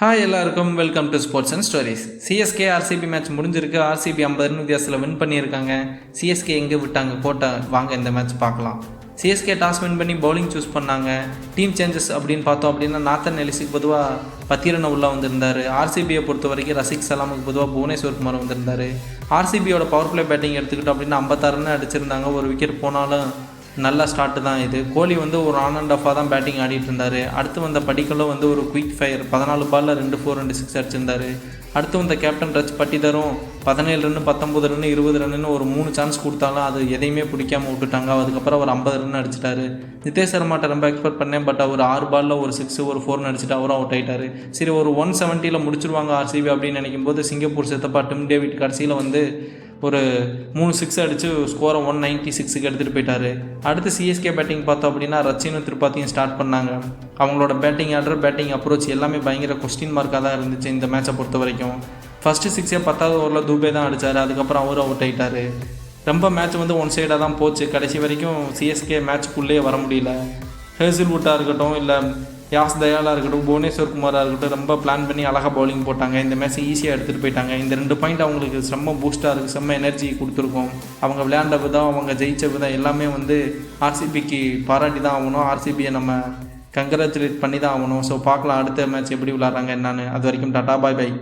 Hi எல்லாருக்கும் welcome to sports and stories. CSK RCB match முடிஞ்சிருக்கு. RCB 50 run வித்தியாசத்தில் win பண்ணியிருக்காங்க. சிஎஸ்கே எங்கே விட்டாங்க போட்ட வாங்க இந்த மேட்ச் பார்க்கலாம். சிஎஸ்கே டாஸ் வின் பண்ணி பவுலிங் சூஸ் பண்ணாங்க. டீம் சேஞ்சஸ் அப்படின்னு பார்த்தோம் அப்படின்னா நாத்தன் எலிஸுக்கு பொதுவாக 10 ரன் உள்ளே வந்திருந்தார். ஆர்சிபியை பொறுத்த வரைக்கும் ரசிக் சலாமுக்கு பொதுவாக புவனேஸ்வர் குமார் வந்திருந்தார். ஆர்சிபியோட பவர் பிளே பேட்டிங் எடுத்துக்கிட்டோம் அப்படின்னா 56 ரன் அடிச்சிருந்தாங்க. ஒரு விக்கெட் போனாலும் நல்ல ஸ்டார்ட்டு தான் இது. கோலி ஒரு ஆன் அண்ட் ஆஃபாக தான் பேட்டிங் ஆடிட்டு இருந்தார். அடுத்து வந்த படிக்கலும் ஒரு குயிக் ஃபயர் 14 பாலில் 2 4 2 6 அடிச்சிருந்தார். அடுத்து வந்த captain reach பட்டிதரும் 17 run 19 run 20 run ஒரு 3 சான்ஸ் கொடுத்தாலும் அது எதையுமே பிடிக்காமல் விட்டுட்டாங்க. அதுக்கப்புறம் அவர் 50 ரன் அடிச்சிட்டாரு. நிதேஷ் சர்மாட்ட ரொம்ப எக்ஸ்பெக்ட் பண்ணேன். பட் அவர் 6 பாலில் ஒரு 6 ஒரு 4 அடிச்சுட்டு அவரும் அவுட் ஆகிட்டார். சரி, ஒரு 170 முடிச்சிருவாங்க ஆர்சிபி அப்படின்னு நினைக்கும் போது சிங்கப்பூர் சித்தப்பா டிம் டேவிட் கடைசியில் ஒரு 3 6 அடித்து ஸ்கோரை 196க்கு எடுத்துகிட்டு போயிட்டார். அடுத்து சிஎஸ்கே பேட்டிங் பார்த்தோம் அப்படின்னா ரச்சினும் திருப்பாத்தியும் ஸ்டார்ட் பண்ணாங்க. அவங்களோட பேட்டிங் ஆர்டர், பேட்டிங் அப்ரோச் எல்லாமே பயங்கர கொஸ்டின் மார்க்காக தான் இருந்துச்சு இந்த மேட்சை பொறுத்த வரைக்கும். ஃபஸ்ட்டு 6 10வது ஓவரில் தூபே தான் அடித்தார். அதுக்கப்புறம் அவரும் அவுட் ஆகிட்டார். ரொம்ப மேட்ச் ஒன் சைடாக தான் போச்சு. கடைசி வரைக்கும் சிஎஸ்கே மேட்ச்க்குள்ளேயே வர முடியல. ஹேசில்வுட்டாக இருக்கட்டும், இல்லை யாஸ் தயாலாக இருக்கட்டும், புவனேஸ்வர் குமாராக இருக்கட்டும், ரொம்ப பிளான் பண்ணி அழகாக பவுலிங் போட்டாங்க. இந்த மேட்ச்சை ஈஸியாக எடுத்துகிட்டு போயிட்டாங்க. இந்த 2 பாயிண்ட் அவங்களுக்கு செம்ம பூஸ்ட்டாக இருக்குது, செம்ம எனர்ஜி கொடுத்துருக்கோம். அவங்க விளையாண்ட விதம், அவங்க ஜெயித்த விதம் எல்லாமே ஆர்சிபிக்கு பாராட்டி தான் ஆகணும். ஆர்சிபியை நம்ம கங்க்ராச்சுலேட் பண்ணி தான் ஆகணும். ஸோ பார்க்கலாம் அடுத்த மேட்ச் எப்படி விளாட்றாங்க என்னான்னு. அது வரைக்கும் டாட்டா, பாய் பாய்.